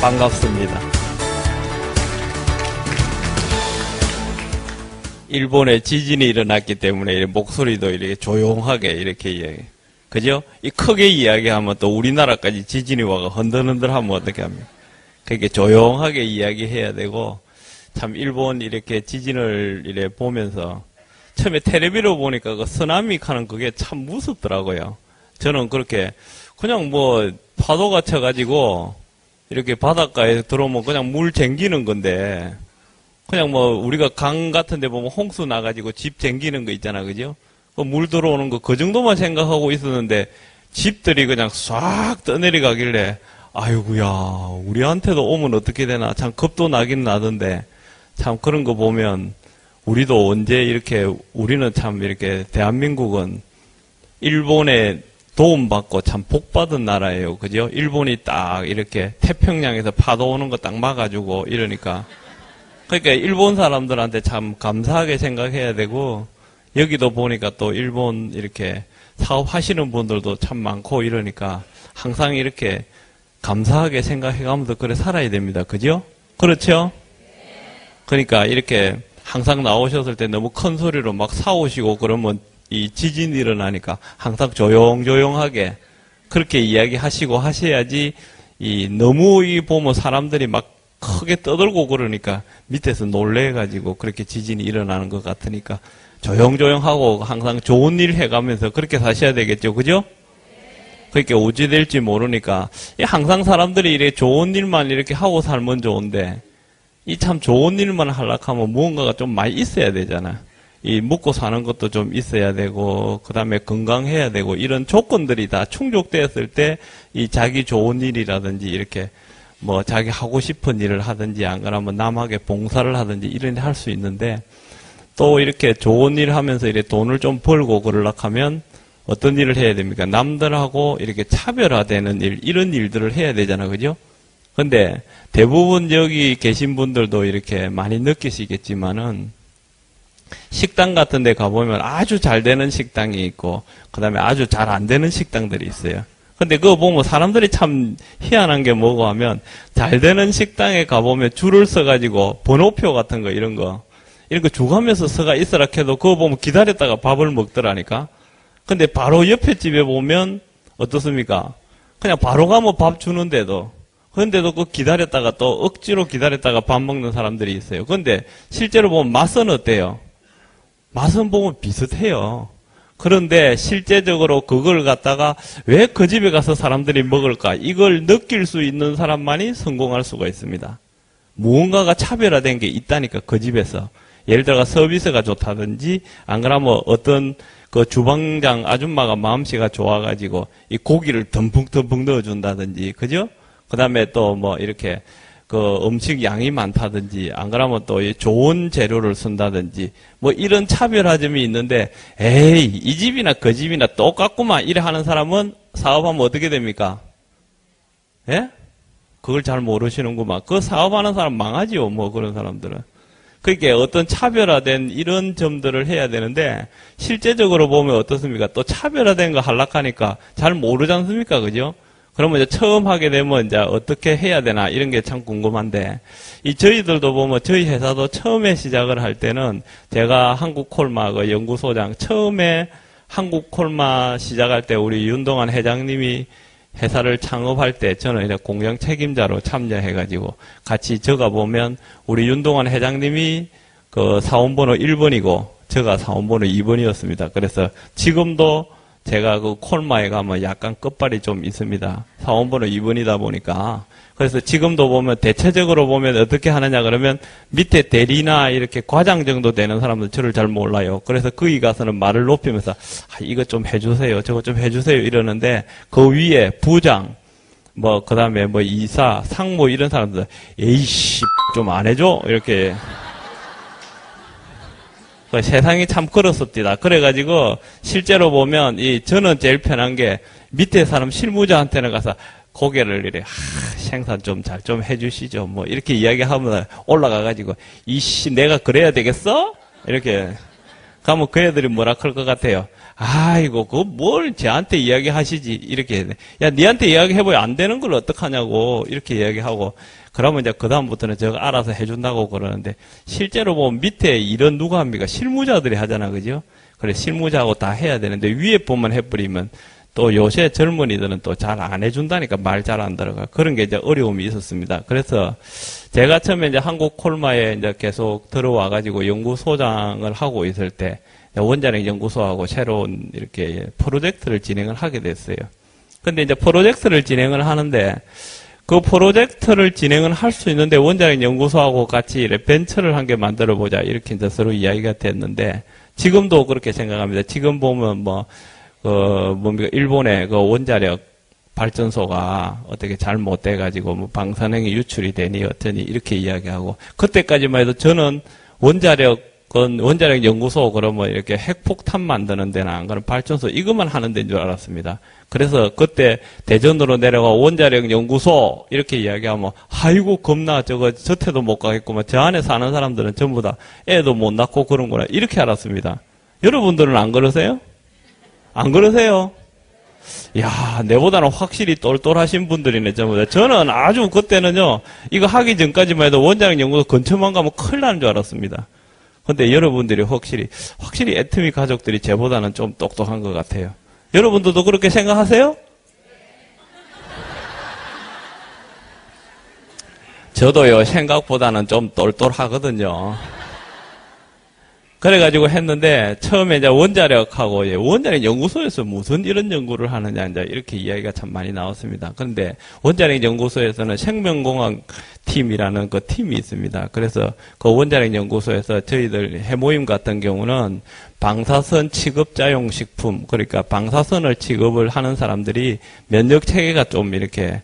반갑습니다. 일본에 지진이 일어났기 때문에 목소리도 이렇게 조용하게 이렇게 이야기. 그죠? 이 크게 이야기하면 또 우리나라까지 지진이 와가 흔들흔들하면 어떻게 합니까? 그렇게 조용하게 이야기해야 되고, 참 일본 이렇게 지진을 이래 보면서 처음에 텔레비로 보니까 그 쓰나미 하는 그게 참 무섭더라고요. 저는 그렇게 그냥 뭐 파도가 쳐가지고 이렇게 바닷가에 들어오면 그냥 물 쟁기는 건데, 그냥 뭐 우리가 강 같은 데 보면 홍수 나가지고 집 쟁기는 거 있잖아, 그죠? 그 물 들어오는 거 그 정도만 생각하고 있었는데 집들이 그냥 싹 떠내려가길래 아이고야, 우리한테도 오면 어떻게 되나 참 겁도 나긴 나던데, 참 그런 거 보면 우리도 언제 이렇게, 우리는 참 이렇게 대한민국은 일본에 도움받고 참 복받은 나라예요. 그죠? 일본이 딱 이렇게 태평양에서 파도 오는 거 딱 막아주고 이러니까. 그러니까 일본 사람들한테 참 감사하게 생각해야 되고, 여기도 보니까 또 일본 이렇게 사업하시는 분들도 참 많고 이러니까 항상 이렇게 감사하게 생각해가면서 그래 살아야 됩니다. 그죠? 그렇죠? 그러니까 이렇게 항상 나오셨을 때 너무 큰 소리로 막 사오시고 그러면 이 지진이 일어나니까 항상 조용조용하게 그렇게 이야기하시고 하셔야지, 이 너무 이 보면 사람들이 막 크게 떠들고 그러니까 밑에서 놀래가지고 그렇게 지진이 일어나는 것 같으니까 조용조용하고 항상 좋은 일 해가면서 그렇게 사셔야 되겠죠. 그죠? 그렇게 어찌 될지 모르니까 항상 사람들이 이렇게 좋은 일만 이렇게 하고 살면 좋은데, 이 참 좋은 일만 하려고 하면 무언가가 좀 많이 있어야 되잖아. 이 먹고 사는 것도 좀 있어야 되고, 그 다음에 건강해야 되고, 이런 조건들이 다 충족되었을 때 이 자기 좋은 일이라든지 이렇게 뭐 자기 하고 싶은 일을 하든지 안 그러면 남에게 봉사를 하든지 이런 일 할 수 있는데, 또 이렇게 좋은 일 하면서 이렇게 돈을 좀 벌고 그러려고 하면 어떤 일을 해야 됩니까? 남들하고 이렇게 차별화되는 일, 이런 일들을 해야 되잖아. 그죠? 근데 대부분 여기 계신 분들도 이렇게 많이 느끼시겠지만은, 식당 같은 데 가보면 아주 잘 되는 식당이 있고, 그 다음에 아주 잘 안 되는 식당들이 있어요. 근데 그거 보면 사람들이 참 희한한 게 뭐고 하면, 잘 되는 식당에 가보면 줄을 서가지고 번호표 같은 거 이런 거 주가면서 서가 있으라 해도 그거 보면 기다렸다가 밥을 먹더라니까. 근데 바로 옆에 집에 보면 어떻습니까? 그냥 바로 가면 밥 주는데도, 그런데도 그 기다렸다가 또 억지로 기다렸다가 밥 먹는 사람들이 있어요. 근데 실제로 보면 맛은 어때요? 맛은 보면 비슷해요. 그런데 실제적으로 그걸 갖다가 왜 그 집에 가서 사람들이 먹을까? 이걸 느낄 수 있는 사람만이 성공할 수가 있습니다. 무언가가 차별화된 게 있다니까, 그 집에서. 예를 들어 서비스가 좋다든지, 안 그러면 어떤 그 주방장 아줌마가 마음씨가 좋아가지고 이 고기를 듬뿍듬뿍 넣어준다든지, 그죠? 그 다음에 또 뭐 이렇게 그 음식 양이 많다든지, 안 그러면 또 좋은 재료를 쓴다든지, 뭐 이런 차별화점이 있는데, 에이, 이 집이나 그 집이나 똑같구만 이래 하는 사람은 사업하면 어떻게 됩니까? 예? 그걸 잘 모르시는구만. 그 사업하는 사람 망하지요, 뭐 그런 사람들은. 그러니까 어떤 차별화된 이런 점들을 해야 되는데, 실제적으로 보면 어떻습니까? 또 차별화된 거 하려고 하니까 잘 모르지 않습니까? 그죠? 그러면 이제 처음 하게 되면 이제 어떻게 해야 되나 이런 게 참 궁금한데, 이 저희들도 보면 저희 회사도 처음에 시작을 할 때는 제가 한국콜마 그 연구소장, 처음에 한국콜마 시작할 때 우리 윤동환 회장님이 회사를 창업할 때 저는 이제 공영 책임자로 참여해가지고 같이 적어 보면 우리 윤동환 회장님이 그 사원번호 1번이고 제가 사원번호 2번이었습니다. 그래서 지금도 제가 그 콜마에 가면 약간 끝발이 좀 있습니다. 사원번호 2번이다 보니까. 그래서 지금도 보면 대체적으로 보면 어떻게 하느냐 그러면 밑에 대리나 이렇게 과장 정도 되는 사람들 저를 잘 몰라요. 그래서 거기 가서는 말을 높이면서 아, 이것 좀 해주세요. 저것 좀 해주세요. 이러는데 그 위에 부장, 뭐 그 다음에 뭐 이사, 상무 이런 사람들 에이씨 좀 안 해줘? 이렇게. 세상이 참 그렇습니다. 그래가지고 실제로 보면 저는 제일 편한 게 밑에 사람 실무자한테는 가서 고개를 이래 생산 좀 잘 좀 해주시죠. 뭐 이렇게 이야기하면 올라가가지고 이씨 내가 그래야 되겠어? 이렇게 그러면 그 애들이 뭐라 할 것 같아요? 아이고, 그거 뭘 쟤한테 이야기하시지? 이렇게 해야 돼. 야, 니한테 이야기해봐야 안 되는 걸 어떡하냐고. 이렇게 이야기하고. 그러면 이제 그다음부터는 저가 알아서 해준다고 그러는데, 실제로 보면 밑에 일은 누가 합니까? 실무자들이 하잖아, 그죠? 그래, 실무자하고 다 해야 되는데, 위에 보면 해버리면, 또 요새 젊은이들은 또 잘 안 해준다니까 말 잘 안 들어가. 그런 게 이제 어려움이 있었습니다. 그래서 제가 처음에 이제 한국 콜마에 이제 계속 들어와가지고 연구소장을 하고 있을 때, 원자력 연구소하고 새로운 이렇게 프로젝트를 진행을 하게 됐어요. 근데 이제 프로젝트를 진행을 하는데, 그 프로젝트를 진행을 할 수 있는데 원자력 연구소하고 같이 벤처를 한 개 만들어 보자. 이렇게 이제 서로 이야기가 됐는데, 지금도 그렇게 생각합니다. 지금 보면 뭡니까, 일본의 그 원자력 발전소가 어떻게 잘못돼가지고 방사능이 유출이 되니 어쩌니 이렇게 이야기하고, 그때까지만 해도 저는 원자력 연구소 그러면 이렇게 핵폭탄 만드는 데나 안 그런 발전소 이것만 하는 데인 줄 알았습니다. 그래서 그때 대전으로 내려가 원자력 연구소 이렇게 이야기하면 아이고 겁나 저 태도 못 가겠구만. 저 안에 사는 사람들은 전부 다 애도 못 낳고 그런구나 이렇게 알았습니다. 여러분들은 안 그러세요? 안 그러세요? 야, 내보다는 확실히 똘똘하신 분들이네, 전부 다. 저는 아주 그때는요, 이거 하기 전까지만 해도 원자력 연구소 근처만 가면 큰일 나는 줄 알았습니다. 근데 여러분들이 확실히 애터미 가족들이 저보다는 좀 똑똑한 것 같아요. 여러분들도 그렇게 생각하세요? 저도요, 생각보다는 좀 똘똘하거든요. 그래가지고 했는데, 처음에 이제 원자력 연구소에서 무슨 이런 연구를 하느냐, 이제 이렇게 이야기가 참 많이 나왔습니다. 그런데 원자력 연구소에서는 생명공학 팀이라는 그 팀이 있습니다. 그래서 그 원자력 연구소에서 저희들 해모임 같은 경우는 방사선 취급자용 식품, 그러니까 방사선을 취급을 하는 사람들이 면역 체계가 좀 이렇게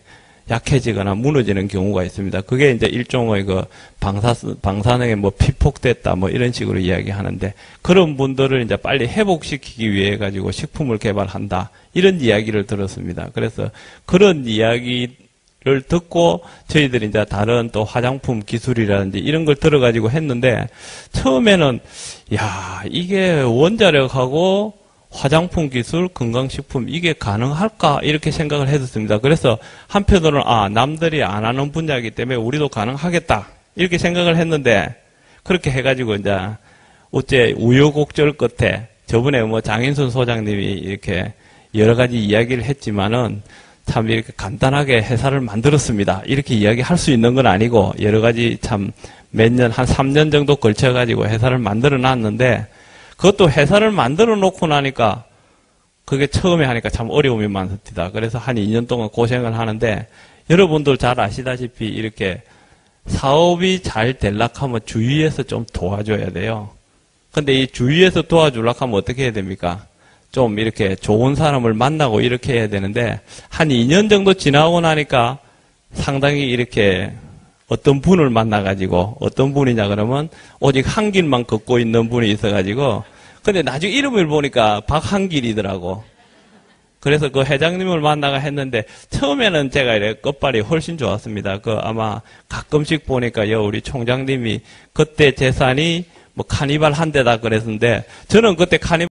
약해지거나 무너지는 경우가 있습니다. 그게 이제 일종의 그 방사능에 뭐 피폭됐다 뭐 이런 식으로 이야기하는데, 그런 분들을 이제 빨리 회복시키기 위해 가지고 식품을 개발한다 이런 이야기를 들었습니다. 그래서 그런 이야기를 듣고 저희들이 이제 다른 또 화장품 기술이라든지 이런 걸 들어가지고 했는데, 처음에는 야, 이게 원자력하고 화장품 기술, 건강식품 이게 가능할까 이렇게 생각을 했었습니다. 그래서 한편으로는 남들이 안 하는 분야이기 때문에 우리도 가능하겠다 이렇게 생각을 했는데, 그렇게 해가지고 이제 어째 우여곡절 끝에 저번에 뭐 장인순 소장님이 이렇게 여러 가지 이야기를 했지만은 참 이렇게 간단하게 회사를 만들었습니다. 이렇게 이야기할 수 있는 건 아니고 여러 가지 참 몇 년, 한 3년 정도 걸쳐가지고 회사를 만들어 놨는데, 그것도 회사를 만들어 놓고 나니까 그게 처음에 하니까 참 어려움이 많습니다. 그래서 한 2년 동안 고생을 하는데, 여러분들 잘 아시다시피 이렇게 사업이 잘 되려고 하면 주위에서 좀 도와줘야 돼요. 근데 이 주위에서 도와주려고 하면 어떻게 해야 됩니까? 좀 이렇게 좋은 사람을 만나고 이렇게 해야 되는데, 한 2년 정도 지나고 나니까 상당히 이렇게 어떤 분을 만나가지고, 어떤 분이냐 그러면 오직 한 길만 걷고 있는 분이 있어가지고, 근데 나중에 이름을 보니까 박한길이더라고. 그래서 그 회장님을 만나가 했는데, 처음에는 제가 이래 끝발이 훨씬 좋았습니다. 아마 가끔씩 보니까 우리 총장님이 그때 재산이 뭐 카니발 한 대다 그랬는데, 저는 그때 카니발